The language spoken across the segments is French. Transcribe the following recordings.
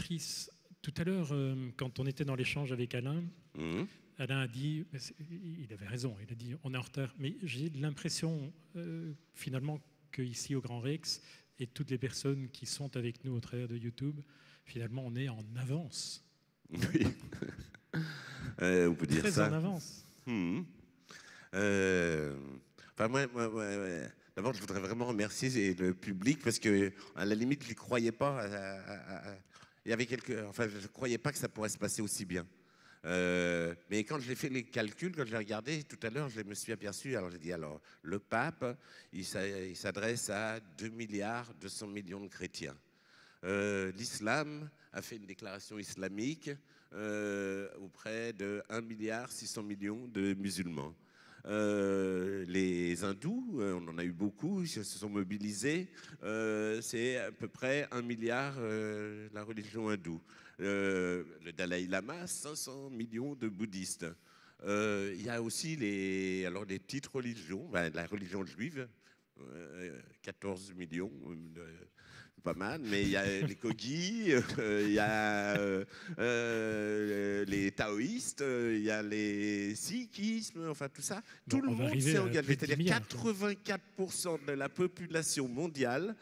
Patrice, tout à l'heure, quand on était dans l'échange avec Alain, Alain a dit, il avait raison, il a dit on est en retard, mais j'ai l'impression finalement qu'ici au Grand Rex et toutes les personnes qui sont avec nous au travers de YouTube, finalement on est en avance. Oui, on peut dire très ça. En avance. Enfin, d'abord, je voudrais vraiment remercier le public parce que, à la limite, je n'y croyais pas. Il y avait enfin, je ne croyais pas que ça pourrait se passer aussi bien. Mais quand j'ai fait les calculs, quand j'ai regardé tout à l'heure, je me suis aperçu. Alors j'ai dit, alors le pape, il s'adresse à 2 milliards 200 millions de chrétiens. L'islam a fait une déclaration islamique auprès de 1 milliard 600 millions de musulmans. Les hindous, on en a eu beaucoup, ils se sont mobilisés. C'est à peu près 1 milliard la religion hindoue. Le Dalai Lama, 500 millions de bouddhistes. Il y a aussi les petites religions, la religion juive, 14 millions, pas mal, mais il y a les Kogis, il y a les taoïstes, il y a les sikhismes, enfin tout ça. Tout le monde s'est engagé, c'est-à-dire 84% de la population mondiale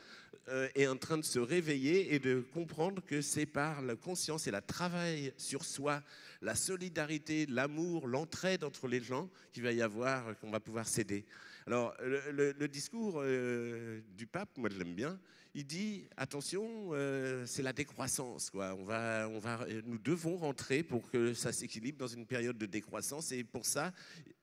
est en train de se réveiller et de comprendre que c'est par la conscience et le travail sur soi, la solidarité, l'amour, l'entraide entre les gens qu'il va y avoir, qu'on va pouvoir s'aider. Alors, le discours du pape, moi je l'aime bien, il dit, attention, c'est la décroissance, quoi. Nous devons rentrer pour que ça s'équilibre dans une période de décroissance, et pour ça,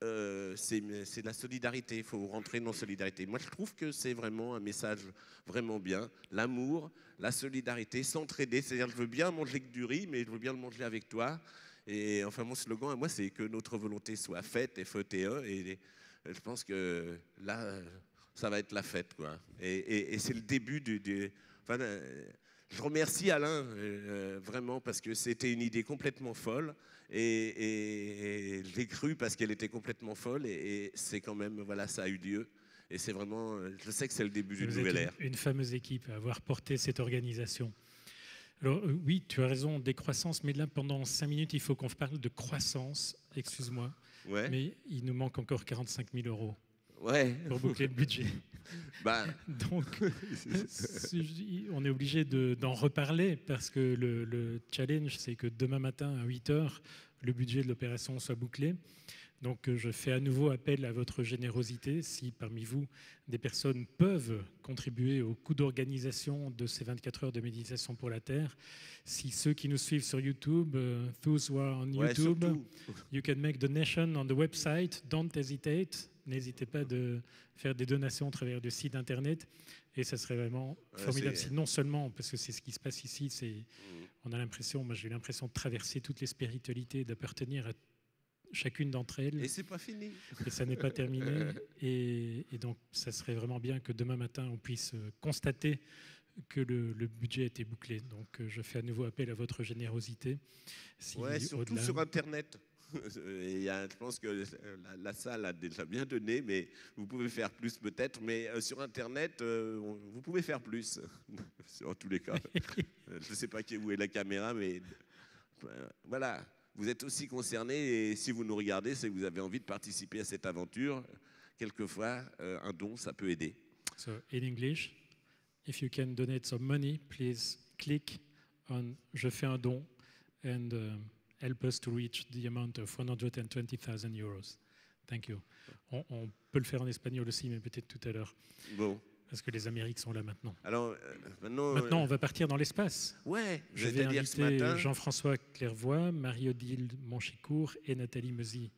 c'est de la solidarité, il faut rentrer dans la solidarité. Moi je trouve que c'est vraiment un message vraiment bien, l'amour, la solidarité, s'entraider, c'est-à-dire je veux bien manger que du riz, mais je veux bien le manger avec toi. Et enfin, mon slogan à moi, c'est que notre volonté soit faite, FETE, et je pense que là, ça va être la fête, quoi. Et c'est le début enfin, je remercie Alain, vraiment, parce que c'était une idée complètement folle, et je l'ai cru parce qu'elle était complètement folle, et c'est quand même, voilà, ça a eu lieu. Et c'est vraiment, je sais que c'est le début d'une nouvelle ère. Une fameuse équipe à avoir porté cette organisation. Alors oui, tu as raison, décroissance, mais là, pendant 5 minutes, il faut qu'on parle de croissance, excuse-moi, ouais. Mais il nous manque encore 45 000 € ouais. pour boucler le budget. Donc, on est obligé d'en reparler parce que le challenge, c'est que demain matin, à 8 h, le budget de l'opération soit bouclé. Donc je fais à nouveau appel à votre générosité. Si parmi vous, des personnes peuvent contribuer au coût d'organisation de ces 24 heures de méditation pour la Terre, si ceux qui nous suivent sur YouTube, those who are on YouTube, you can make donation on the website, don't hesitate. N'hésitez pas de faire des donations à travers le site internet, et ça serait vraiment formidable. Non seulement, parce que c'est ce qui se passe ici, on a l'impression, moi j'ai eu l'impression de traverser toutes les spiritualités, d'appartenir à chacune d'entre elles. Et c'est pas fini. Et ça n'est pas terminé. Et donc, ça serait vraiment bien que demain matin, on puisse constater que le budget a été bouclé. Donc, je fais à nouveau appel à votre générosité. Surtout sur Internet. Je pense que la salle a déjà bien donné, mais vous pouvez faire plus peut-être. Mais sur Internet, vous pouvez faire plus, en tous les cas. Je ne sais pas où est la caméra, mais voilà. Vous êtes aussi concernés, et si vous nous regardez, c'est que vous avez envie de participer à cette aventure. Quelquefois, un don, ça peut aider. So, in English, if you can donate some money, please click on « Je fais un don » and help us to reach the amount of 120,000 €. Thank you. On peut le faire en espagnol aussi, mais peut-être tout à l'heure. Bon. Parce que les Amériques sont là maintenant. Alors, maintenant, on va partir dans l'espace. Ouais, je vais inviter Jean-François Clairvoy, Marie-Odile Monchicourt et Nathalie Meusy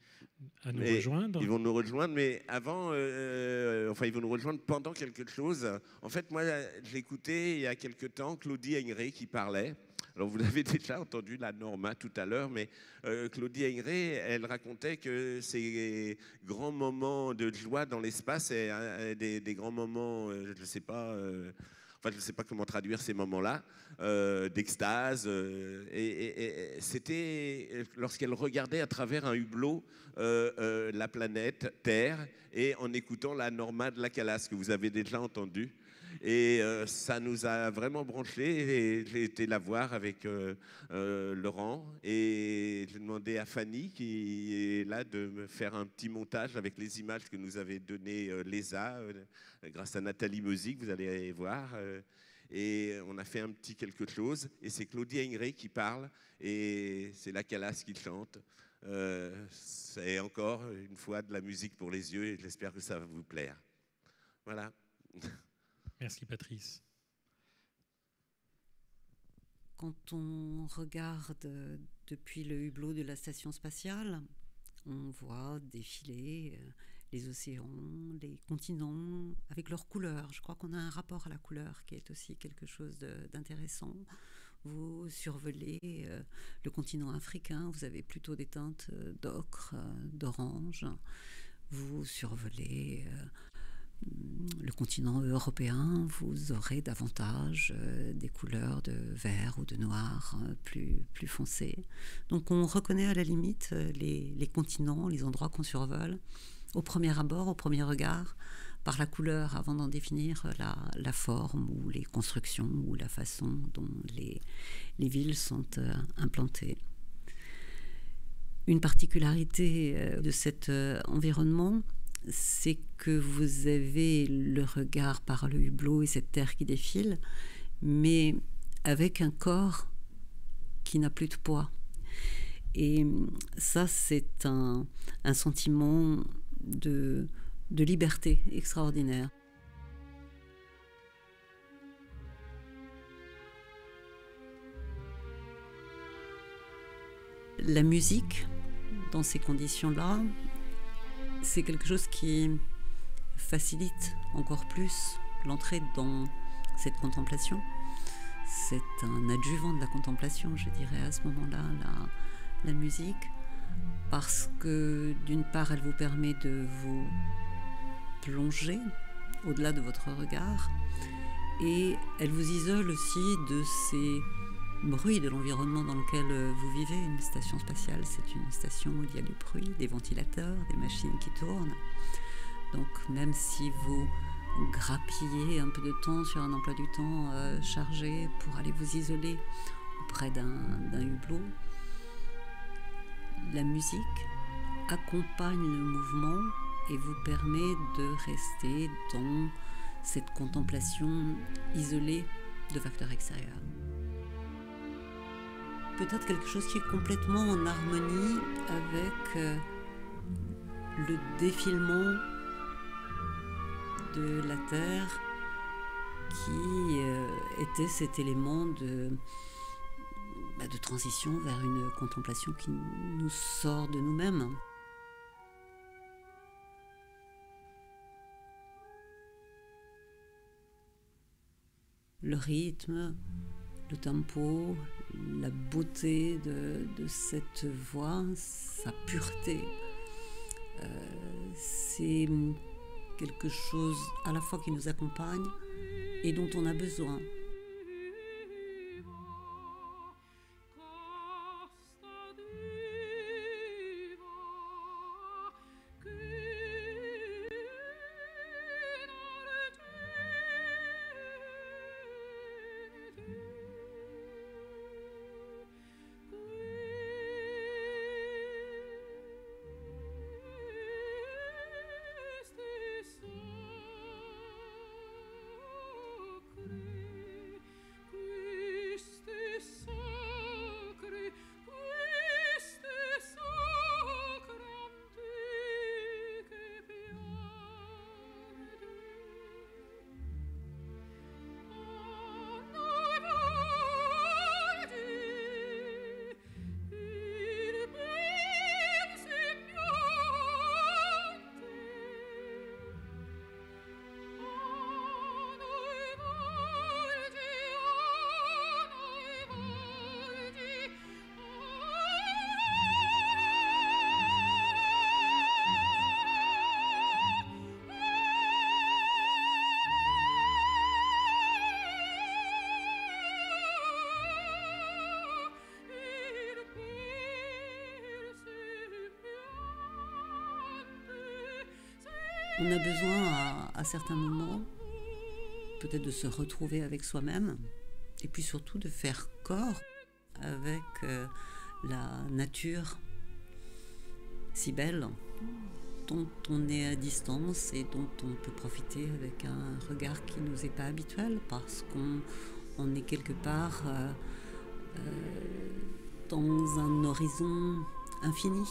à nous rejoindre. Ils vont nous rejoindre, mais avant, ils vont nous rejoindre pendant quelque chose. En fait, moi, j'ai écouté il y a quelque temps Claudie Aigneret qui parlait. Alors, vous l'avez déjà entendu, la Norma, tout à l'heure, mais Claudie Aigneret, elle racontait que ces grands moments de joie dans l'espace, des grands moments, je ne sais pas... je ne sais pas comment traduire ces moments-là, d'extase. Et c'était lorsqu'elle regardait à travers un hublot la planète Terre, et en écoutant la Norma de la Calas, que vous avez déjà entendu. Et ça nous a vraiment branché. Et j'ai été la voir avec Laurent. Et j'ai demandé à Fanny, qui est là, de me faire un petit montage avec les images que nous avait données Lésa, grâce à Nathalie Musique, vous allez voir. Et on a fait un petit quelque chose. Et c'est Claudia Ingré qui parle. Et c'est la Calas qui chante. C'est encore une fois de la musique pour les yeux. Et j'espère que ça va vous plaire. Voilà. Merci Patrice. Quand on regarde depuis le hublot de la station spatiale, on voit défiler les océans, les continents avec leurs couleurs. Je crois qu'on a un rapport à la couleur qui est aussi quelque chose d'intéressant. Vous survolez le continent africain, vous avez plutôt des teintes d'ocre, d'orange. Vous survolez le continent européen, vous aurez davantage des couleurs de vert ou de noir plus foncées. Donc on reconnaît à la limite les continents, les endroits qu'on survole, au premier abord, au premier regard, par la couleur, avant d'en définir la forme ou les constructions ou la façon dont les villes sont implantées. Une particularité de cet environnement, c'est que vous avez le regard par le hublot et cette terre qui défile, mais avec un corps qui n'a plus de poids. Et ça, c'est un sentiment de liberté extraordinaire. La musique, dans ces conditions-là, c'est quelque chose qui facilite encore plus l'entrée dans cette contemplation. C'est un adjuvant de la contemplation, je dirais, à ce moment-là, la musique, parce que d'une part, elle vous permet de vous plonger au-delà de votre regard, et elle vous isole aussi de ces bruit de l'environnement dans lequel vous vivez. Une station spatiale, c'est une station où il y a du bruit, des ventilateurs, des machines qui tournent. Donc même si vous grappillez un peu de temps sur un emploi du temps chargé pour aller vous isoler auprès d'un hublot, la musique accompagne le mouvement et vous permet de rester dans cette contemplation isolée de facteurs extérieurs. Peut-être quelque chose qui est complètement en harmonie avec le défilement de la Terre qui était cet élément de transition vers une contemplation qui nous sort de nous-mêmes. Le rythme, le tempo, la beauté de cette voix, sa pureté, c'est quelque chose à la fois qui nous accompagne et dont on a besoin. On a besoin à certains moments peut-être de se retrouver avec soi-même, et puis surtout de faire corps avec la nature si belle, dont on est à distance et dont on peut profiter avec un regard qui ne nous est pas habituel, parce qu'on est quelque part dans un horizon infini.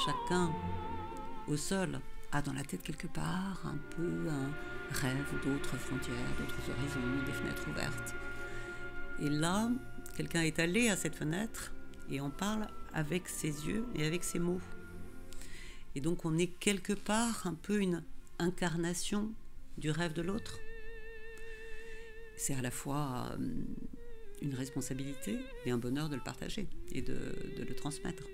Chacun au sol a dans la tête quelque part un peu un rêve d'autres frontières, d'autres horizons, des fenêtres ouvertes. Et là, quelqu'un est allé à cette fenêtre et en parle avec ses yeux et avec ses mots. Et donc on est quelque part un peu une incarnation du rêve de l'autre. C'est à la fois une responsabilité et un bonheur de le partager et de le transmettre.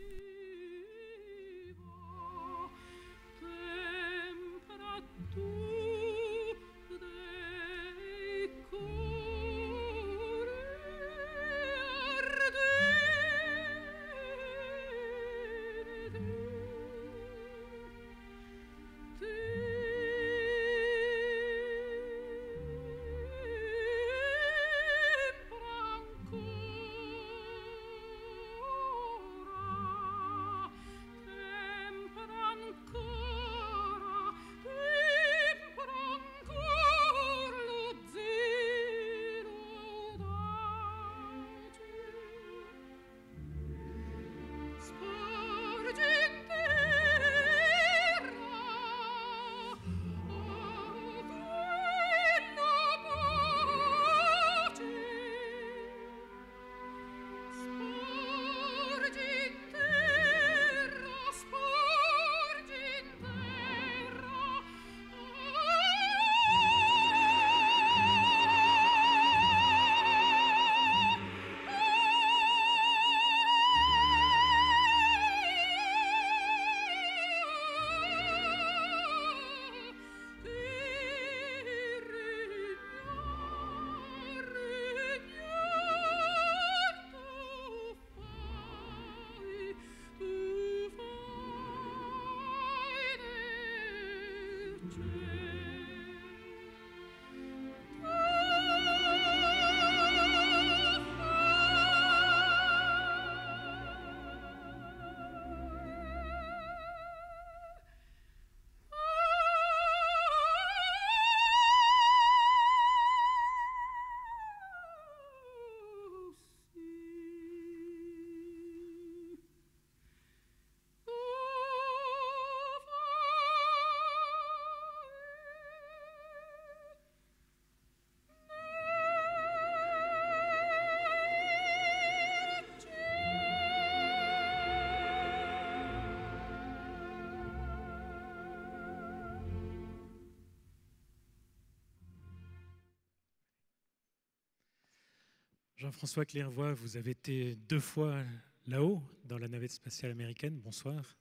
Jean-François Clairvoy, vous avez été 2 fois là-haut, dans la navette spatiale américaine. Bonsoir.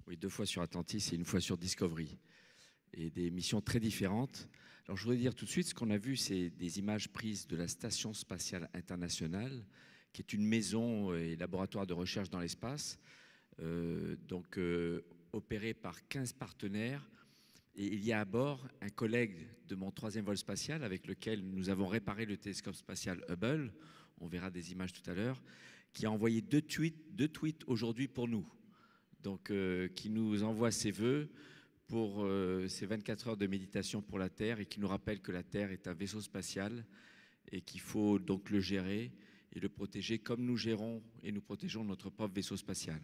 Oui, 2 fois sur Atlantis et 1 fois sur Discovery. Et des missions très différentes. Alors, je voudrais dire tout de suite, ce qu'on a vu, c'est des images prises de la Station spatiale internationale, qui est une maison et laboratoire de recherche dans l'espace, opérée par 15 partenaires. Et il y a à bord un collègue de mon 3e vol spatial avec lequel nous avons réparé le télescope spatial Hubble, on verra des images tout à l'heure, qui a envoyé 2 tweets aujourd'hui pour nous, donc qui nous envoie ses vœux pour ces 24 heures de méditation pour la Terre et qui nous rappelle que la Terre est un vaisseau spatial et qu'il faut donc le gérer et le protéger comme nous gérons et nous protégeons notre propre vaisseau spatial.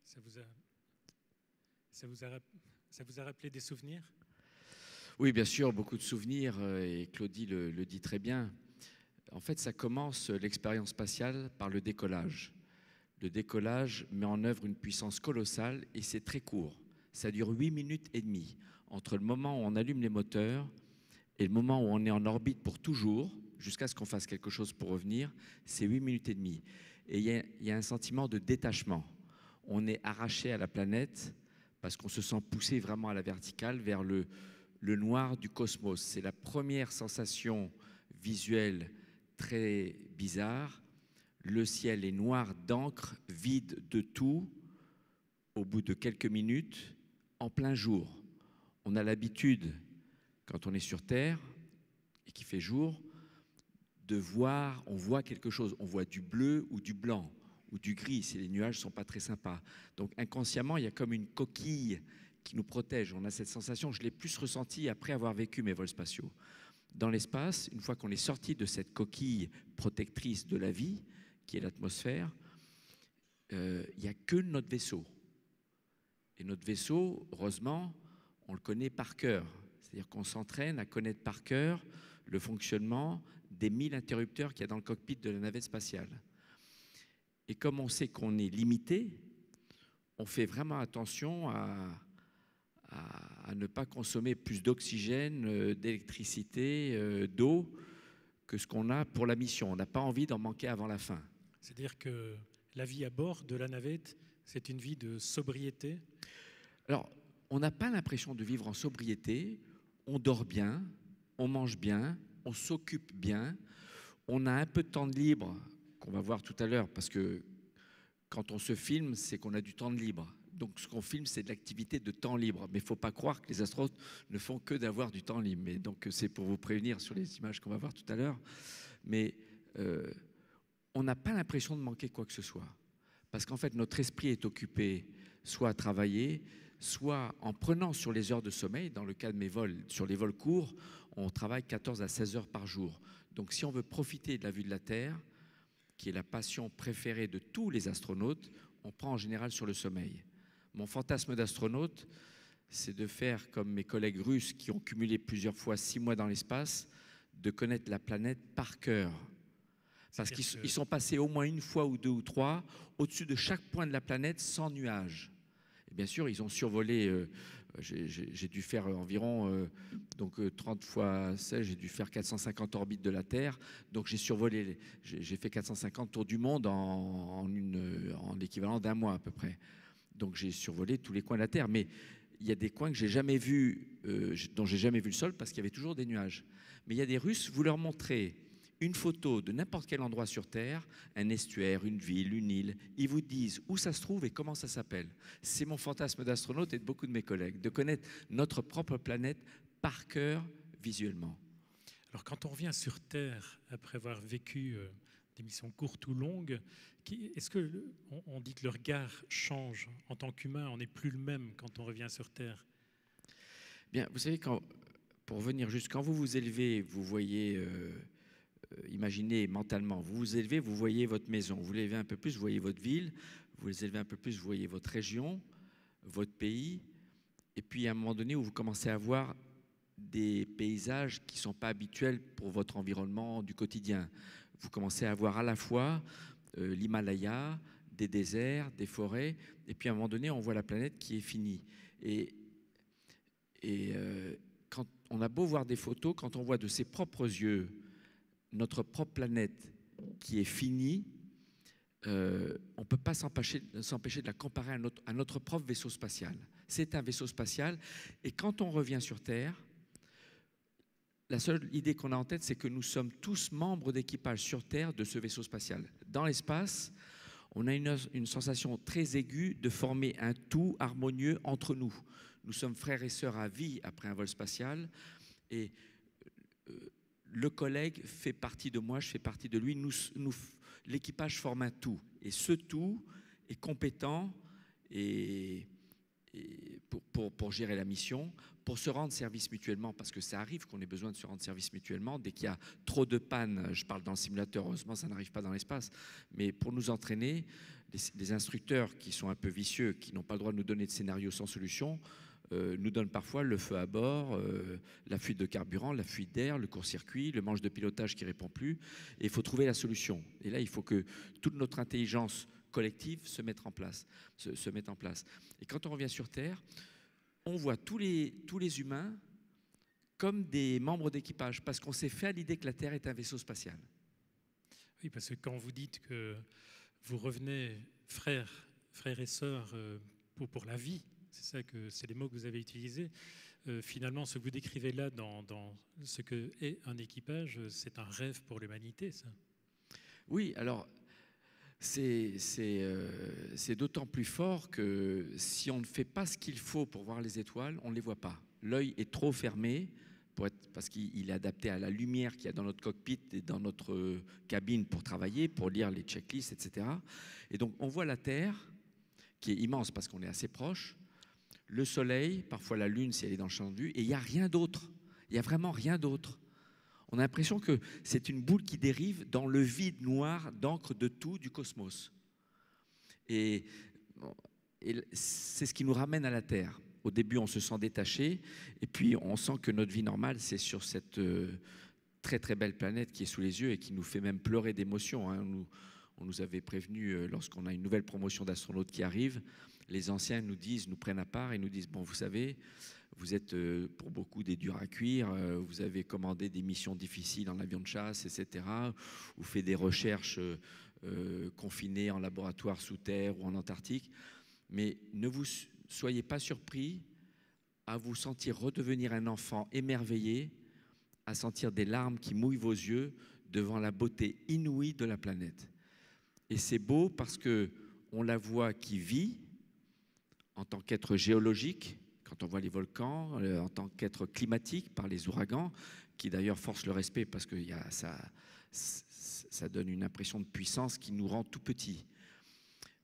Ça vous a rappelé des souvenirs? Oui, bien sûr, beaucoup de souvenirs, et Claudie le dit très bien. En fait, ça commence l'expérience spatiale par le décollage. Le décollage met en œuvre une puissance colossale et c'est très court. Ça dure 8 minutes et demie. Entre le moment où on allume les moteurs et le moment où on est en orbite pour toujours, jusqu'à ce qu'on fasse quelque chose pour revenir, c'est 8 minutes et demie. Et il y a un sentiment de détachement. On est arraché à la planète parce qu'on se sent poussé vraiment à la verticale vers le noir du cosmos. C'est la première sensation visuelle très bizarre. Le ciel est noir d'encre, vide de tout, au bout de quelques minutes, en plein jour. On a l'habitude, quand on est sur Terre et qu'il fait jour, de voir, on voit quelque chose, on voit du bleu ou du blanc ou du gris si les nuages ne sont pas très sympas. Donc inconsciemment, il y a comme une coquille qui nous protège. On a cette sensation, je l'ai plus ressentie après avoir vécu mes vols spatiaux. Dans l'espace, une fois qu'on est sorti de cette coquille protectrice de la vie, qui est l'atmosphère, il n'y a que notre vaisseau. Et notre vaisseau, heureusement, on le connaît par cœur. C'est-à-dire qu'on s'entraîne à connaître par cœur le fonctionnement des 1000 interrupteurs qu'il y a dans le cockpit de la navette spatiale. Et comme on sait qu'on est limité, on fait vraiment attention à ne pas consommer plus d'oxygène, d'électricité, d'eau que ce qu'on a pour la mission. On n'a pas envie d'en manquer avant la fin. C'est-à-dire que la vie à bord de la navette, c'est une vie de sobriété? Alors, on n'a pas l'impression de vivre en sobriété. On dort bien, on mange bien, on s'occupe bien. On a un peu de temps de libre, qu'on va voir tout à l'heure, parce que quand on se filme, c'est qu'on a du temps de libre. Donc, ce qu'on filme, c'est de l'activité de temps libre. Mais il ne faut pas croire que les astronautes ne font que d'avoir du temps libre. Mais donc, c'est pour vous prévenir sur les images qu'on va voir tout à l'heure. Mais on n'a pas l'impression de manquer quoi que ce soit. Parce qu'en fait, notre esprit est occupé soit à travailler, soit en prenant sur les heures de sommeil. Dans le cas de mes vols, sur les vols courts, on travaille 14 à 16 heures par jour. Donc, si on veut profiter de la vue de la Terre, qui est la passion préférée de tous les astronautes, on prend en général sur le sommeil. Mon fantasme d'astronaute, c'est de faire comme mes collègues russes qui ont cumulé plusieurs fois 6 mois dans l'espace, de connaître la planète par cœur. Parce qu'ils sont passés au moins une fois ou 2 ou 3 au-dessus de chaque point de la planète sans nuages. Et bien sûr, ils ont survolé, j'ai dû faire environ 30 fois 16, j'ai dû faire 450 orbites de la Terre. Donc j'ai survolé, j'ai fait 450 tours du monde en l'équivalent d'1 mois à peu près. Donc j'ai survolé tous les coins de la Terre. Mais il y a des coins que j'ai jamais vus, dont j'ai jamais vu le sol parce qu'il y avait toujours des nuages. Mais il y a des Russes, vous leur montrez une photo de n'importe quel endroit sur Terre, un estuaire, une ville, une île, ils vous disent où ça se trouve et comment ça s'appelle. C'est mon fantasme d'astronaute et de beaucoup de mes collègues, de connaître notre propre planète par cœur visuellement. Alors quand on revient sur Terre, après avoir vécu des missions courtes ou longues, est-ce qu'on dit que le regard change en tant qu'humain, on n'est plus le même quand on revient sur Terre? Bien, vous savez, pour venir juste, quand vous vous élevez, vous voyez... imaginez mentalement, vous vous élevez, vous voyez votre maison, vous l'élevez un peu plus, vous voyez votre ville, vous les élevez un peu plus, vous voyez votre région, votre pays, et puis à un moment donné où vous commencez à voir des paysages qui ne sont pas habituels pour votre environnement du quotidien. Vous commencez à voir à la fois l'Himalaya, des déserts, des forêts, et puis à un moment donné, on voit la planète qui est finie. Et quand on a beau voir des photos, quand on voit de ses propres yeux notre propre planète qui est finie, on ne peut pas s'empêcher de la comparer à notre propre vaisseau spatial. C'est un vaisseau spatial, et quand on revient sur Terre, la seule idée qu'on a en tête, c'est que nous sommes tous membres d'équipage sur Terre de ce vaisseau spatial. Dans l'espace, on a une sensation très aiguë de former un tout harmonieux entre nous. Nous sommes frères et sœurs à vie après un vol spatial, et le collègue fait partie de moi, je fais partie de lui. L'équipage forme un tout. Et ce tout est compétent pour gérer la mission, pour se rendre service mutuellement, parce que ça arrive qu'on ait besoin de se rendre service mutuellement. Dès qu'il y a trop de panne, je parle dans le simulateur, heureusement ça n'arrive pas dans l'espace, mais pour nous entraîner, les instructeurs qui sont un peu vicieux, qui n'ont pas le droit de nous donner de scénario sans solution, nous donne parfois le feu à bord, la fuite de carburant, la fuite d'air, le court-circuit, le manche de pilotage qui ne répond plus. Et il faut trouver la solution. Et là, il faut que toute notre intelligence collective se mettent en place. Et quand on revient sur Terre, on voit tous les humains comme des membres d'équipage, parce qu'on s'est fait à l'idée que la Terre est un vaisseau spatial. Oui, parce que quand vous dites que vous revenez frères et sœurs pour la vie, c'est les mots que vous avez utilisés. Finalement, ce que vous décrivez là dans ce que est un équipage, c'est un rêve pour l'humanité, ça. Oui, alors c'est d'autant plus fort que si on ne fait pas ce qu'il faut pour voir les étoiles, on ne les voit pas. L'œil est trop fermé parce qu'il est adapté à la lumière qu'il y a dans notre cockpit et dans notre cabine pour travailler, pour lire les checklists, etc. Et donc on voit la Terre, qui est immense parce qu'on est assez proche, le Soleil, parfois la Lune si elle est dans le champ de vue, et il n'y a rien d'autre. Il n'y a vraiment rien d'autre. On a l'impression que c'est une boule qui dérive dans le vide noir d'encre de tout du cosmos. Et c'est ce qui nous ramène à la Terre. Au début, on se sent détaché, et puis on sent que notre vie normale, c'est sur cette très très belle planète qui est sous les yeux et qui nous fait même pleurer d'émotion. Hein. On nous avait prévenu, lorsqu'on a une nouvelle promotion d'astronautes qui arrive, les anciens nous prennent à part et nous disent, bon, vous savez, vous êtes pour beaucoup des durs à cuire, vous avez commandé des missions difficiles en avion de chasse, etc. Vous faites des recherches confinées en laboratoire sous terre ou en Antarctique, mais ne vous soyez pas surpris à vous sentir redevenir un enfant émerveillé, à sentir des larmes qui mouillent vos yeux devant la beauté inouïe de la planète. Et c'est beau parce qu'on la voit qui vit en tant qu'être géologique, quand on voit les volcans, en tant qu'être climatique par les ouragans, qui d'ailleurs forcent le respect parce que ça donne une impression de puissance qui nous rend tout petits.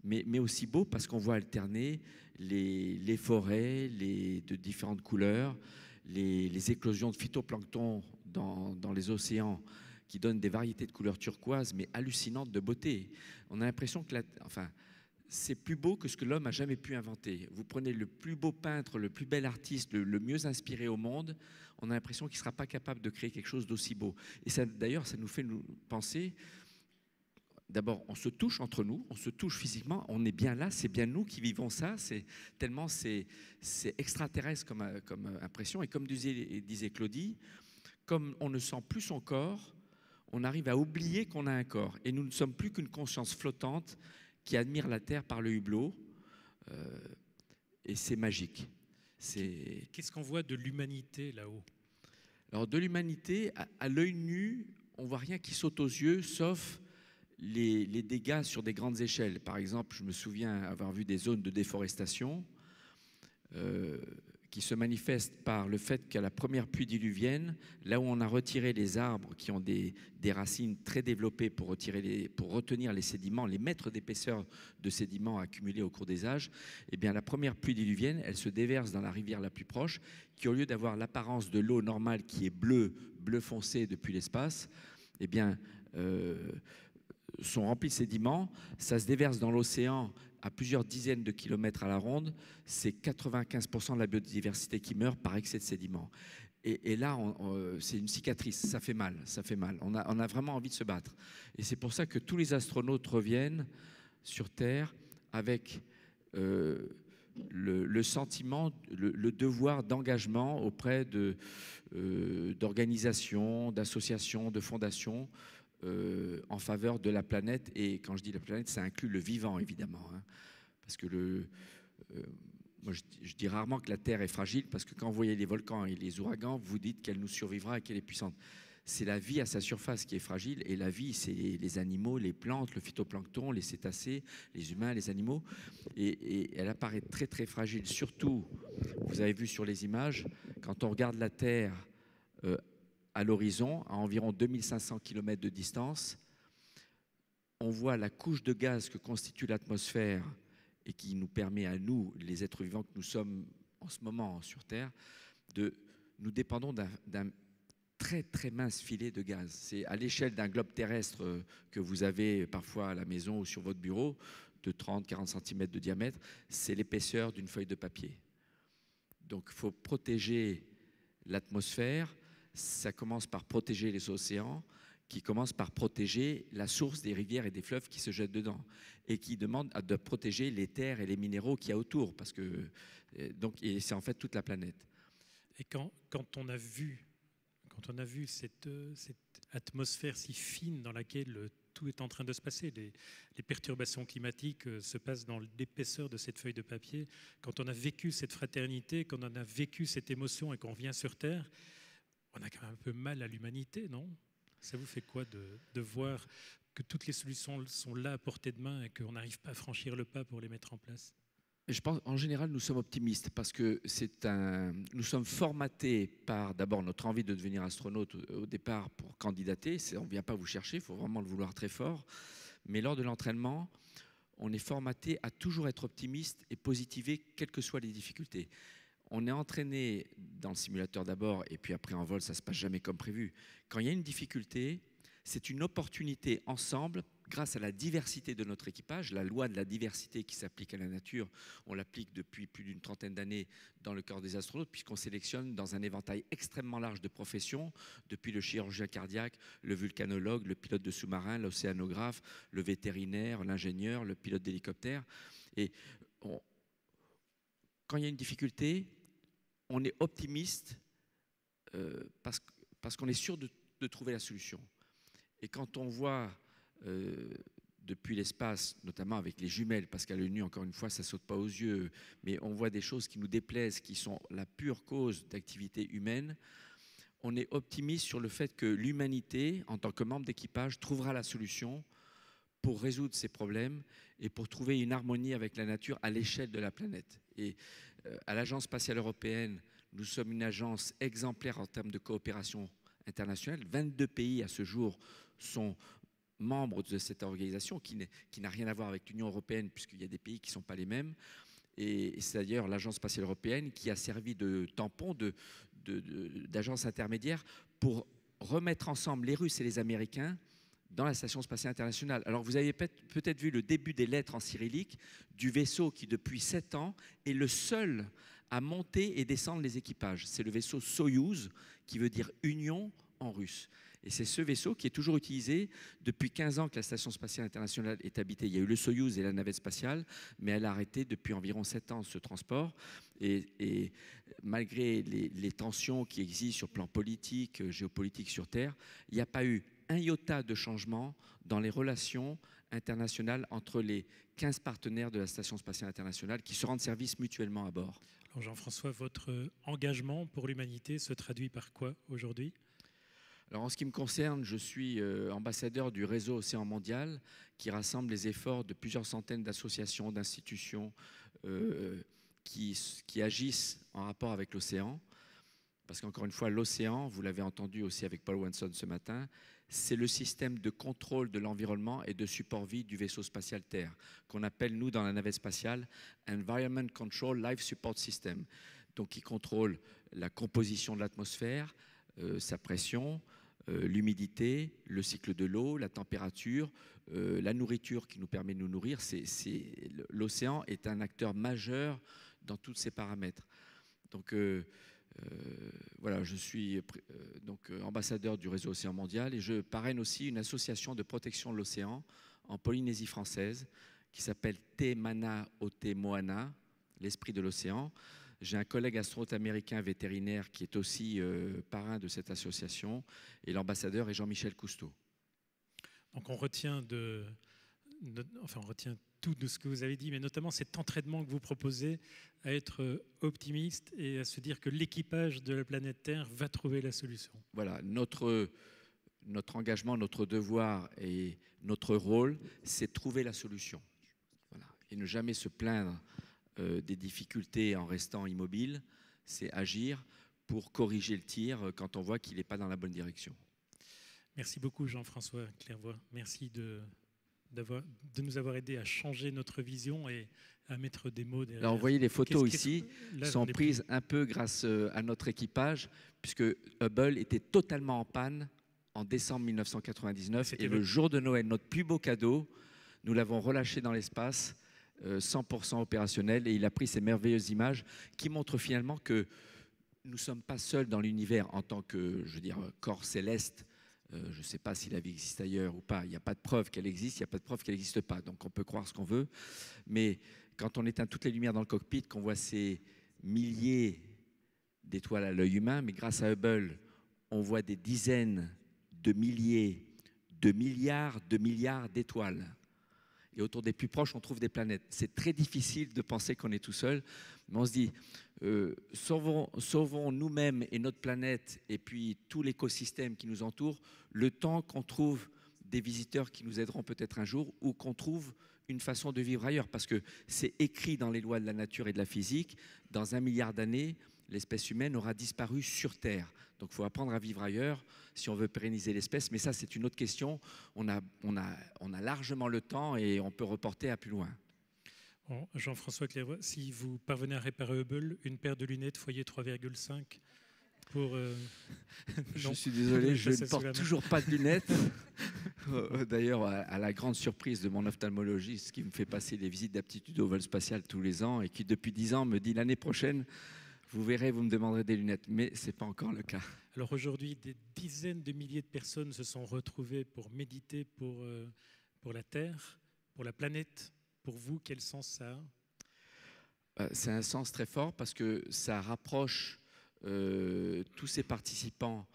Mais aussi beau parce qu'on voit alterner les forêts de différentes couleurs, les éclosions de phytoplancton dans les océans qui donnent des variétés de couleurs turquoises, mais hallucinantes de beauté. On a l'impression que c'est plus beau que ce que l'homme a jamais pu inventer. Vous prenez le plus beau peintre, le plus bel artiste, le mieux inspiré au monde, on a l'impression qu'il ne sera pas capable de créer quelque chose d'aussi beau. Et d'ailleurs, ça nous fait penser... D'abord, on se touche entre nous, on se touche physiquement, on est bien là, c'est bien nous qui vivons ça, c'est extraterrestre comme impression. Et comme disait Claudie, comme on ne sent plus son corps, on arrive à oublier qu'on a un corps. Et nous ne sommes plus qu'une conscience flottante qui admire la Terre par le hublot. Et c'est magique. Qu'est-ce qu'on voit de l'humanité là-haut? Alors de l'humanité, à l'œil nu, on ne voit rien qui saute aux yeux, sauf les dégâts sur des grandes échelles. Par exemple, je me souviens avoir vu des zones de déforestation qui se manifestent par le fait qu'à la première pluie diluvienne, là où on a retiré les arbres qui ont des racines très développées pour retenir les sédiments, les mètres d'épaisseur de sédiments accumulés au cours des âges, eh bien la première pluie diluvienne, elle se déverse dans la rivière la plus proche, qui au lieu d'avoir l'apparence de l'eau normale qui est bleu foncé depuis l'espace, eh bien sont remplis de sédiments, ça se déverse dans l'océan à plusieurs dizaines de kilomètres à la ronde, c'est 95% de la biodiversité qui meurt par excès de sédiments. Et là, c'est une cicatrice, ça fait mal. On a vraiment envie de se battre. Et c'est pour ça que tous les astronautes reviennent sur Terre avec le sentiment, le devoir d'engagement auprès d'organisations, d'associations, de fondations, en faveur de la planète. Et quand je dis la planète, ça inclut le vivant, évidemment. Hein, parce que moi, je dis rarement que la Terre est fragile, parce que quand vous voyez les volcans et les ouragans, vous dites qu'elle nous survivra et qu'elle est puissante. C'est la vie à sa surface qui est fragile, et la vie, c'est les animaux, les plantes, le phytoplancton, les cétacés, les humains, les animaux. Et elle apparaît très, très fragile. Surtout, vous avez vu sur les images, quand on regarde la Terre à l'horizon, à environ 2500 km de distance, on voit la couche de gaz que constitue l'atmosphère et qui nous permet à nous, les êtres vivants que nous sommes en ce moment sur Terre, nous dépendons d'un très très mince filet de gaz. C'est à l'échelle d'un globe terrestre que vous avez parfois à la maison ou sur votre bureau, de 30-40 cm de diamètre, c'est l'épaisseur d'une feuille de papier. Donc il faut protéger l'atmosphère. Ça commence par protéger les océans qui commence par protéger la source des rivières et des fleuves qui se jettent dedans, et qui demande de protéger les terres et les minéraux qu'il y a autour, parce que et c'est en fait toute la planète. Et quand on a vu cette atmosphère si fine dans laquelle tout est en train de se passer, les perturbations climatiques se passent dans l'épaisseur de cette feuille de papier, quand on a vécu cette fraternité, quand on a vécu cette émotion et qu'on revient sur Terre, on a quand même un peu mal à l'humanité, non ? Ça vous fait quoi de voir que toutes les solutions sont là à portée de main et qu'on n'arrive pas à franchir le pas pour les mettre en place ? Je pense en général nous sommes optimistes parce que nous sommes formatés par d'abord notre envie de devenir astronaute au départ pour candidater. On ne vient pas vous chercher, il faut vraiment le vouloir très fort. Mais lors de l'entraînement, on est formaté à toujours être optimiste et positiver quelles que soient les difficultés. On est entraîné dans le simulateur d'abord et puis après en vol, ça ne se passe jamais comme prévu. Quand il y a une difficulté, c'est une opportunité ensemble, grâce à la diversité de notre équipage, la loi de la diversité qui s'applique à la nature, on l'applique depuis plus d'une trentaine d'années dans le corps des astronautes, puisqu'on sélectionne dans un éventail extrêmement large de professions, depuis le chirurgien cardiaque, le vulcanologue, le pilote de sous-marin, l'océanographe, le vétérinaire, l'ingénieur, le pilote d'hélicoptère. Et quand il y a une difficulté, on est optimiste parce qu'on est sûr de trouver la solution. Et quand on voit depuis l'espace, notamment avec les jumelles, parce qu'à l'œil nu, encore une fois, ça ne saute pas aux yeux, mais on voit des choses qui nous déplaisent, qui sont la pure cause d'activité humaine, on est optimiste sur le fait que l'humanité, en tant que membre d'équipage, trouvera la solution pour résoudre ces problèmes et pour trouver une harmonie avec la nature à l'échelle de la planète. Et à l'Agence spatiale européenne, nous sommes une agence exemplaire en termes de coopération internationale. 22 pays à ce jour sont membres de cette organisation qui n'a rien à voir avec l'Union européenne puisqu'il y a des pays qui ne sont pas les mêmes. Et c'est d'ailleurs l'Agence spatiale européenne qui a servi de tampon, d'agence intermédiaire pour remettre ensemble les Russes et les Américains dans la Station spatiale internationale. Alors vous avez peut-être vu le début des lettres en cyrillique du vaisseau qui depuis 7 ans est le seul à monter et descendre les équipages. C'est le vaisseau Soyouz qui veut dire Union en russe. Et c'est ce vaisseau qui est toujours utilisé depuis 15 ans que la Station spatiale internationale est habitée. Il y a eu le Soyouz et la navette spatiale, mais elle a arrêté depuis environ 7 ans ce transport. Et malgré les tensions qui existent sur le plan politique, géopolitique sur Terre, il n'y a pas eu un iota de changement dans les relations internationales entre les 15 partenaires de la Station spatiale internationale qui se rendent service mutuellement à bord. Alors Jean-François, votre engagement pour l'humanité se traduit par quoi aujourd'hui ? Alors en ce qui me concerne, je suis ambassadeur du réseau Océan Mondial qui rassemble les efforts de plusieurs centaines d'associations, d'institutions qui agissent en rapport avec l'océan. Parce qu'encore une fois, l'océan, vous l'avez entendu aussi avec Paul Wenson ce matin, c'est le système de contrôle de l'environnement et de support vie du vaisseau spatial Terre, qu'on appelle, nous, dans la navette spatiale, Environment Control Life Support System. Donc, qui contrôle la composition de l'atmosphère, sa pression, l'humidité, le cycle de l'eau, la température, la nourriture qui nous permet de nous nourrir. L'océan est un acteur majeur dans tous ces paramètres. Donc, voilà, je suis donc ambassadeur du réseau Océan Mondial et je parraine aussi une association de protection de l'océan en Polynésie française qui s'appelle Te Mana o Te Moana, l'esprit de l'océan. J'ai un collègue astronaute américain vétérinaire qui est aussi parrain de cette association et l'ambassadeur est Jean-Michel Cousteau. Donc on retient tout de ce que vous avez dit, mais notamment cet entraînement que vous proposez à être optimiste et à se dire que l'équipage de la planète Terre va trouver la solution. Voilà, notre engagement, notre devoir et notre rôle, c'est de trouver la solution. Voilà. Et ne jamais se plaindre des difficultés en restant immobile, c'est agir pour corriger le tir quand on voit qu'il n'est pas dans la bonne direction. Merci beaucoup Jean-François Clairvoy. Merci de nous avoir aidé à changer notre vision et à mettre des mots derrière. Là, vous voyez les photos ici sont prises un peu grâce à notre équipage, puisque Hubble était totalement en panne en décembre 1999. Et le jour de Noël, notre plus beau cadeau, nous l'avons relâché dans l'espace, 100% opérationnel, et il a pris ces merveilleuses images qui montrent finalement que nous ne sommes pas seuls dans l'univers en tant que, je veux dire, corps céleste Je ne sais pas si la vie existe ailleurs ou pas. Il n'y a pas de preuve qu'elle existe, il n'y a pas de preuve qu'elle n'existe pas. Donc on peut croire ce qu'on veut. Mais quand on éteint toutes les lumières dans le cockpit, qu'on voit ces milliers d'étoiles à l'œil humain, mais grâce à Hubble, on voit des dizaines de milliers, de milliards d'étoiles. Et autour des plus proches, on trouve des planètes. C'est très difficile de penser qu'on est tout seul. Mais on se dit, sauvons nous-mêmes et notre planète et puis tout l'écosystème qui nous entoure, le temps qu'on trouve des visiteurs qui nous aideront peut-être un jour ou qu'on trouve une façon de vivre ailleurs. Parce que c'est écrit dans les lois de la nature et de la physique, dans 1 milliard d'années, l'espèce humaine aura disparu sur Terre. Donc il faut apprendre à vivre ailleurs si on veut pérenniser l'espèce. Mais ça, c'est une autre question. On a largement le temps et on peut reporter à plus loin. Bon, Jean-François Clairvoy, si vous parvenez à réparer Hubble, une paire de lunettes foyer 3,5 pour... Je suis désolé, je ne porte toujours pas de lunettes. D'ailleurs, à la grande surprise de mon ophtalmologiste qui me fait passer des visites d'aptitude au vol spatial tous les ans et qui, depuis 10 ans, me dit l'année prochaine, vous verrez, vous me demanderez des lunettes. Mais ce n'est pas encore le cas. Alors aujourd'hui, des dizaines de milliers de personnes se sont retrouvées pour méditer pour la Terre, pour la planète. Pour vous, quel sens ça a ? C'est un sens très fort parce que ça rapproche tous ces participants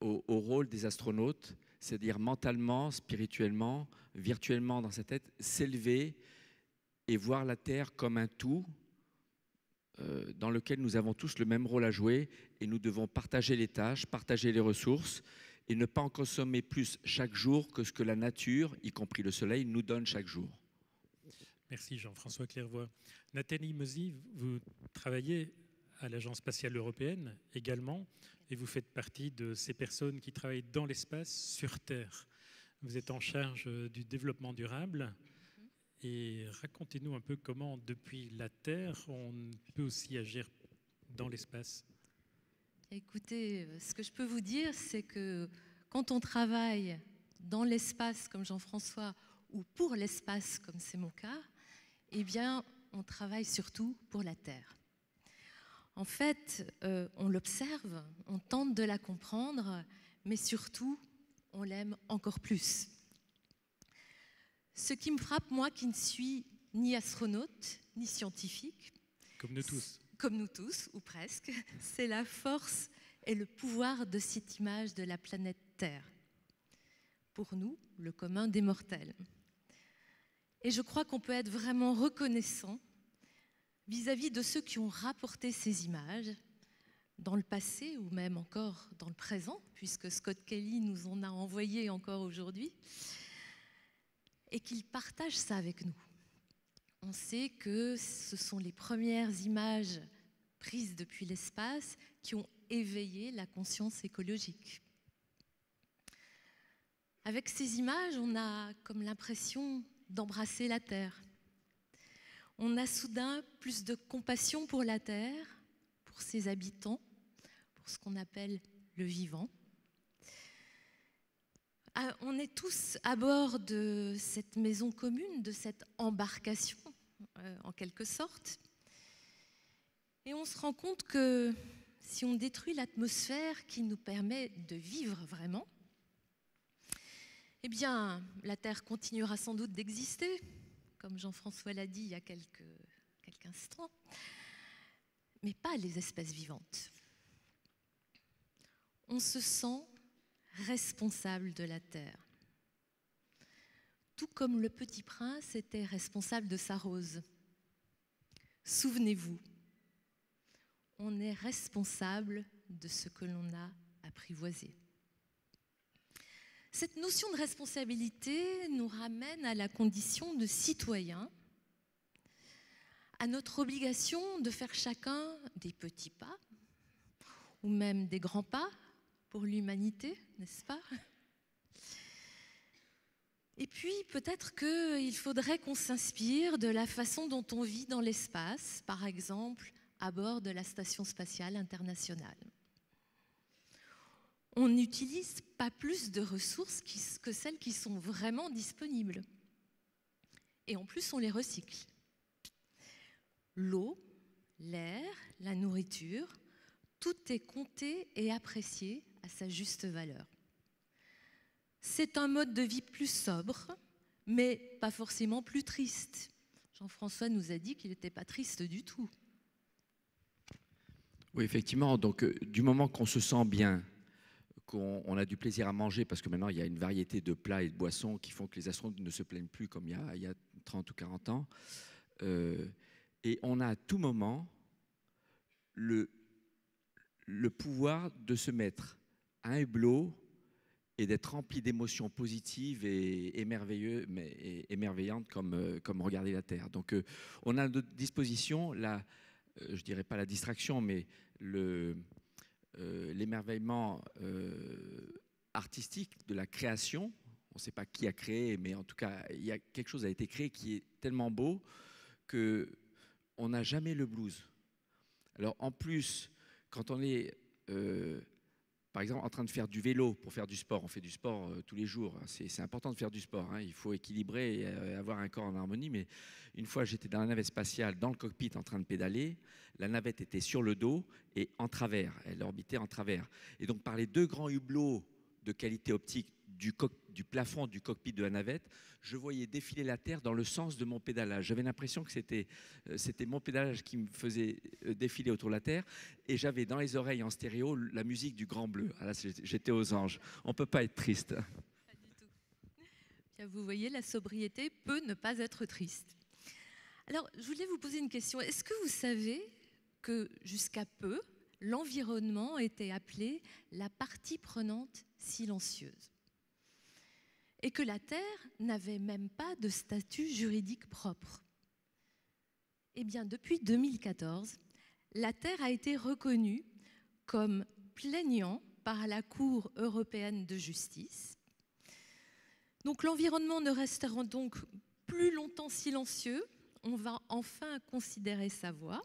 au rôle des astronautes, c'est-à-dire mentalement, spirituellement, virtuellement dans sa tête, s'élever et voir la Terre comme un tout dans lequel nous avons tous le même rôle à jouer et nous devons partager les tâches, partager les ressources et ne pas en consommer plus chaque jour que ce que la nature, y compris le soleil, nous donne chaque jour. Merci Jean-François Clairvoy. Nathalie Meuzy, vous travaillez à l'Agence spatiale européenne également et vous faites partie de ces personnes qui travaillent dans l'espace sur Terre. Vous êtes en charge du développement durable et racontez-nous un peu comment, depuis la Terre, on peut aussi agir dans l'espace. Écoutez, ce que je peux vous dire, c'est que quand on travaille dans l'espace comme Jean-François ou pour l'espace comme c'est mon cas, eh bien, on travaille surtout pour la Terre. En fait, on l'observe, on tente de la comprendre, mais surtout, on l'aime encore plus. Ce qui me frappe, moi qui ne suis ni astronaute, ni scientifique, comme nous tous, ou presque, c'est la force et le pouvoir de cette image de la planète Terre. Pour nous, le commun des mortels. Et je crois qu'on peut être vraiment reconnaissant vis-à-vis de ceux qui ont rapporté ces images dans le passé ou même encore dans le présent, puisque Scott Kelly nous en a envoyé encore aujourd'hui, et qu'ils partagent ça avec nous. On sait que ce sont les premières images prises depuis l'espace qui ont éveillé la conscience écologique. Avec ces images, on a comme l'impression d'embrasser la Terre. On a soudain plus de compassion pour la Terre, pour ses habitants, pour ce qu'on appelle le vivant. On est tous à bord de cette maison commune, de cette embarcation, en quelque sorte. Et on se rend compte que si on détruit l'atmosphère qui nous permet de vivre vraiment, eh bien, la Terre continuera sans doute d'exister, comme Jean-François l'a dit il y a quelques instants, mais pas les espèces vivantes. On se sent responsable de la Terre, tout comme le Petit Prince était responsable de sa rose. Souvenez-vous, on est responsable de ce que l'on a apprivoisé. Cette notion de responsabilité nous ramène à la condition de citoyen, à notre obligation de faire chacun des petits pas, ou même des grands pas pour l'humanité, n'est-ce pas ? Et puis peut-être qu'il faudrait qu'on s'inspire de la façon dont on vit dans l'espace, par exemple à bord de la Station spatiale internationale. On n'utilise pas plus de ressources que celles qui sont vraiment disponibles. Et en plus, on les recycle. L'eau, l'air, la nourriture, tout est compté et apprécié à sa juste valeur. c'est un mode de vie plus sobre, mais pas forcément plus triste. Jean-François nous a dit qu'il n'était pas triste du tout. Oui, effectivement. Donc, du moment qu'on se sent bien, qu'on a du plaisir à manger, parce que maintenant, il y a une variété de plats et de boissons qui font que les astronautes ne se plaignent plus comme il y a 30 ou 40 ans. Et on a à tout moment le pouvoir de se mettre à un hublot et d'être rempli d'émotions positives et émerveillantes comme regarder la Terre. Donc, on a à notre disposition, je dirais pas la distraction, mais l'émerveillement artistique de la création. On ne sait pas qui a créé, mais en tout cas, il y a quelque chose qui a été créé qui est tellement beau qu'on n'a jamais le blues. Alors, en plus, quand on est... par exemple, en train de faire du vélo pour faire du sport. On fait du sport tous les jours. C'est important de faire du sport. Il faut équilibrer et avoir un corps en harmonie. Mais une fois, j'étais dans la navette spatiale, dans le cockpit, en train de pédaler. La navette était sur le dos et en travers. Elle orbitait en travers. Et donc, par les deux grands hublots de qualité optique du plafond du cockpit de la navette, je voyais défiler la Terre dans le sens de mon pédalage. J'avais l'impression que c'était mon pédalage qui me faisait défiler autour de la Terre, et j'avais dans les oreilles en stéréo la musique du Grand Bleu. Ah là, j'étais aux anges. On ne peut pas être triste. Pas du tout. Bien, vous voyez, la sobriété peut ne pas être triste. Alors, je voulais vous poser une question. Est-ce que vous savez que jusqu'à peu, l'environnement était appelé la partie prenante silencieuse, et que la Terre n'avait même pas de statut juridique propre? Eh bien, depuis 2014, la Terre a été reconnue comme plaignant par la Cour européenne de justice. Donc l'environnement ne restera donc plus longtemps silencieux, on va enfin considérer sa voix.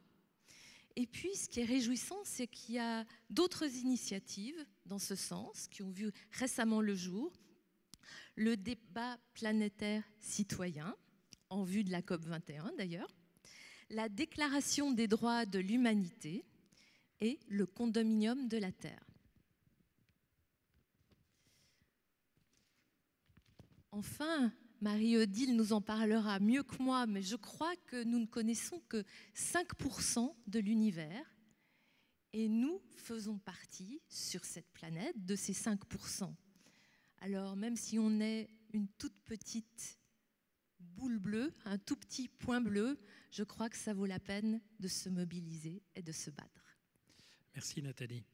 Et puis, ce qui est réjouissant, c'est qu'il y a d'autres initiatives dans ce sens qui ont vu récemment le jour. Le débat planétaire citoyen, en vue de la COP21 d'ailleurs, la Déclaration des droits de l'humanité et le condominium de la Terre. Enfin, Marie-Odile nous en parlera mieux que moi, mais je crois que nous ne connaissons que 5% de l'univers, et nous faisons partie, sur cette planète, de ces 5%. Alors, même si on est une toute petite boule bleue, un tout petit point bleu, je crois que ça vaut la peine de se mobiliser et de se battre. Merci Nathalie.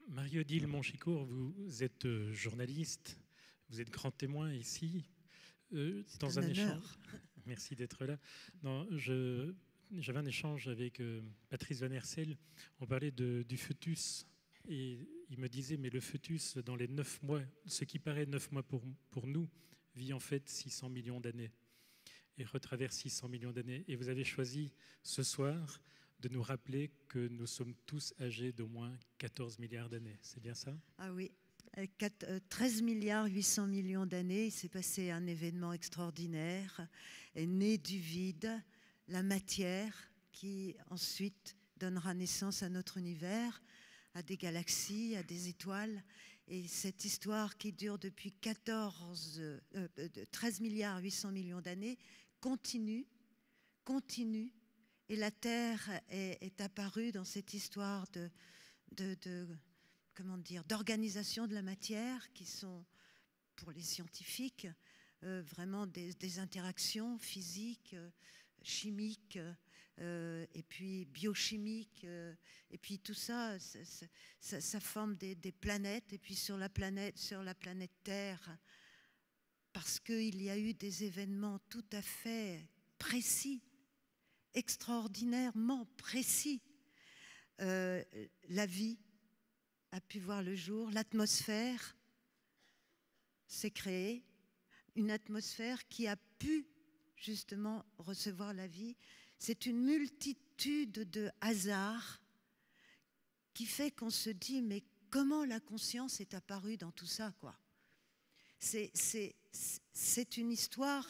Marie-Odile Monchicourt, vous êtes journaliste, vous êtes grand témoin ici. Dans un échange. Merci d'être là. J'avais un échange avec Patrice Van Hersel. On parlait du fœtus. Et il me disait, mais le fœtus, dans les 9 mois, ce qui paraît 9 mois pour nous, vit en fait 600 millions d'années et retraverse 600 millions d'années. Et vous avez choisi ce soir de nous rappeler que nous sommes tous âgés d'au moins 14 milliards d'années. C'est bien ça? Ah oui. 13 milliards 800 millions d'années, il s'est passé un événement extraordinaire, est né du vide, la matière qui ensuite donnera naissance à notre univers, à des galaxies, à des étoiles. Et cette histoire qui dure depuis 13 milliards 800 millions d'années continue, et la Terre est apparue dans cette histoire d'organisation de la matière qui sont, pour les scientifiques, vraiment des interactions physiques, chimiques, et puis biochimiques, et puis tout ça, ça forme des planètes, et puis sur la planète Terre, parce qu'il y a eu des événements tout à fait précis, extraordinairement précis. La vie a pu voir le jour, l'atmosphère s'est créée, une atmosphère qui a pu justement recevoir la vie. C'est une multitude de hasards qui fait qu'on se dit, mais comment la conscience est apparue dans tout ça, quoi. C'est une histoire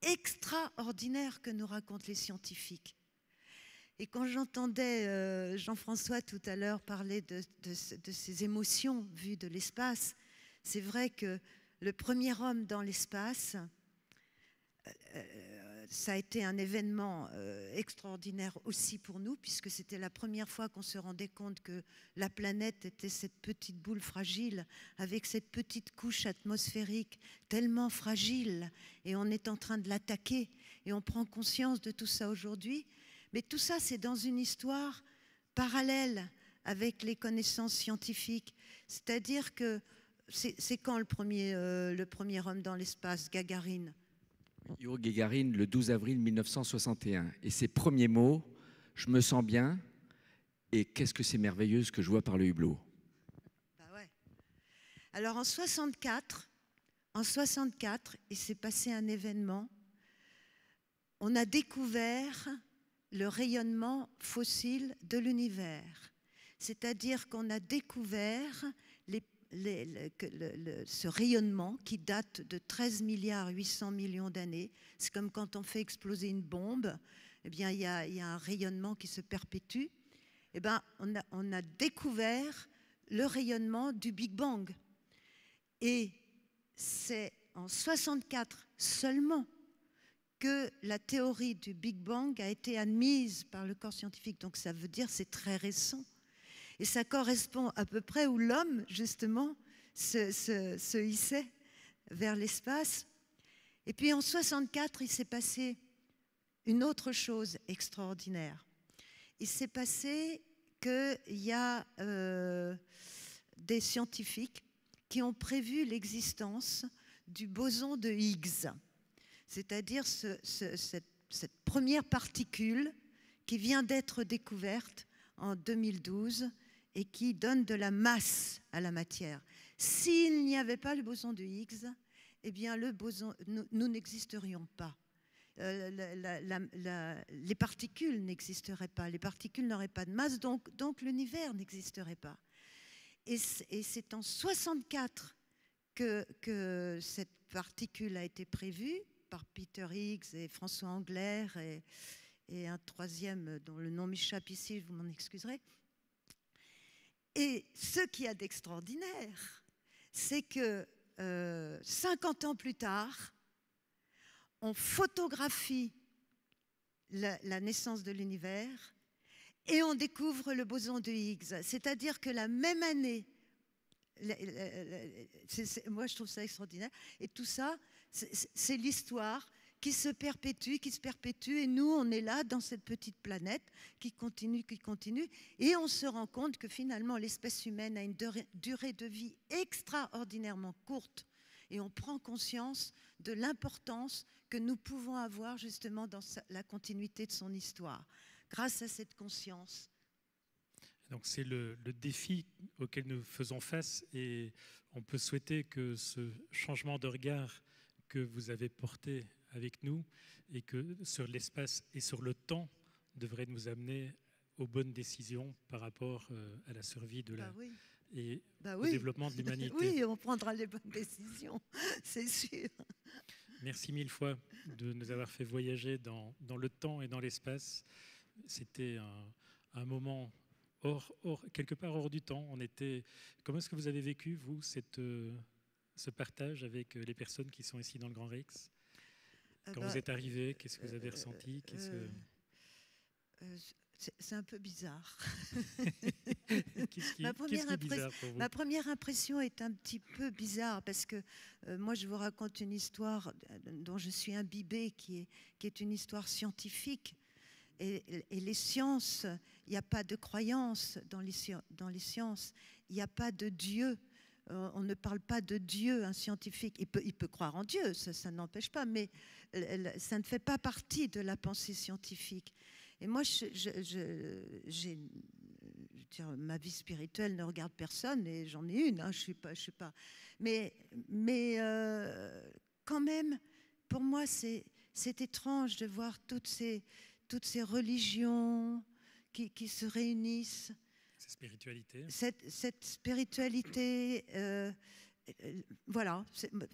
extraordinaire que nous racontent les scientifiques. Et quand j'entendais Jean-François tout à l'heure parler de ces émotions vues de l'espace, c'est vrai que le premier homme dans l'espace, ça a été un événement extraordinaire aussi pour nous, puisque c'était la première fois qu'on se rendait compte que la planète était cette petite boule fragile, avec cette petite couche atmosphérique tellement fragile, et on est en train de l'attaquer, et on prend conscience de tout ça aujourd'hui. Mais tout ça, c'est dans une histoire parallèle avec les connaissances scientifiques. C'est-à-dire que c'est quand le premier homme dans l'espace, Gagarine? Yuri Gagarin, le 12 avril 1961. Et ses premiers mots, je me sens bien, et qu'est-ce que c'est merveilleux ce que je vois par le hublot. Bah ouais. Alors en 64, il s'est passé un événement. On a découvert le rayonnement fossile de l'univers. C'est-à-dire qu'on a découvert ce rayonnement qui date de 13 milliards 800 millions d'années. C'est comme quand on fait exploser une bombe, eh bien, il y a un rayonnement qui se perpétue. Eh bien, on a découvert le rayonnement du Big Bang. Et c'est en 64 seulement que la théorie du Big Bang a été admise par le corps scientifique. Donc ça veut dire que c'est très récent. Et ça correspond à peu près où l'homme, justement, se hissait vers l'espace. Et puis en 64, il s'est passé une autre chose extraordinaire. Il s'est passé qu'il y a des scientifiques qui ont prévu l'existence du boson de Higgs, c'est-à-dire cette première particule qui vient d'être découverte en 2012 et qui donne de la masse à la matière. S'il n'y avait pas le boson de Higgs, eh bien le boson, nous n'existerions pas. Les particules n'existeraient pas, les particules n'auraient pas de masse, donc l'univers n'existerait pas. Et c'est en 64 que cette particule a été prévue par Peter Higgs et François Englert et un troisième dont le nom m'échappe ici, vous m'en excuserez. Et ce qu'il y a d'extraordinaire, c'est que 50 ans plus tard, on photographie la naissance de l'univers et on découvre le boson de Higgs. C'est-à-dire que la même année, moi je trouve ça extraordinaire, et tout ça, c'est l'histoire qui se perpétue, et nous, on est là dans cette petite planète qui continue, et on se rend compte que finalement, l'espèce humaine a une durée de vie extraordinairement courte, et on prend conscience de l'importance que nous pouvons avoir justement dans la continuité de son histoire, grâce à cette conscience. Donc c'est le défi auquel nous faisons face, et on peut souhaiter que ce changement de regard que vous avez porté avec nous et que sur l'espace et sur le temps devrait nous amener aux bonnes décisions par rapport à la survie de au développement de l'humanité. Oui, on prendra les bonnes décisions, c'est sûr. Merci mille fois de nous avoir fait voyager dans le temps et dans l'espace. C'était un moment quelque part hors du temps. Comment est-ce que vous avez vécu, vous, ce partage avec les personnes qui sont ici dans le Grand Rex? Quand vous êtes arrivé, qu'est-ce que vous avez ressenti? C'est un peu bizarre. Qu'est-ce qui est bizarre pour vous? Ma première impression est un petit peu bizarre parce que moi, je vous raconte une histoire dont je suis imbibée, qui est une histoire scientifique. Et les sciences, il n'y a pas de croyance dans les sciences, il n'y a pas de Dieu. On ne parle pas de Dieu, un scientifique. Il peut croire en Dieu, ça n'empêche pas, mais ça ne fait pas partie de la pensée scientifique. Et moi, ma vie spirituelle ne regarde personne, et j'en ai une, hein, je suis pas. Mais quand même, pour moi, c'est étrange de voir toutes ces religions qui se réunissent. Cette spiritualité, voilà,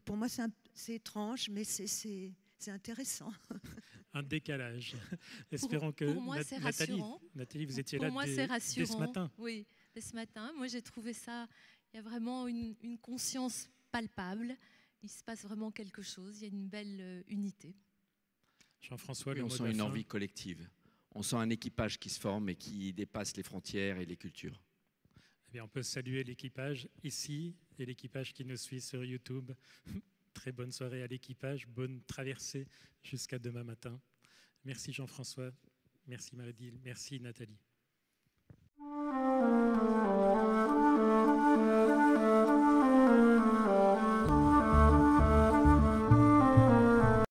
pour moi c'est étrange, mais c'est intéressant. Un décalage. Espérons que pour moi, c'est rassurant. Nathalie, vous étiez là dès ce matin. Oui, dès ce matin. Moi, j'ai trouvé ça, il y a vraiment une conscience palpable Il se passe vraiment quelque chose, il y a une belle unité. Jean-François, on sent une envie collective. On sent un équipage qui se forme et qui dépasse les frontières et les cultures. Eh bien, on peut saluer l'équipage ici et l'équipage qui nous suit sur YouTube. Très bonne soirée à l'équipage, bonne traversée jusqu'à demain matin. Merci Jean-François, merci Marie-Odile, merci Nathalie.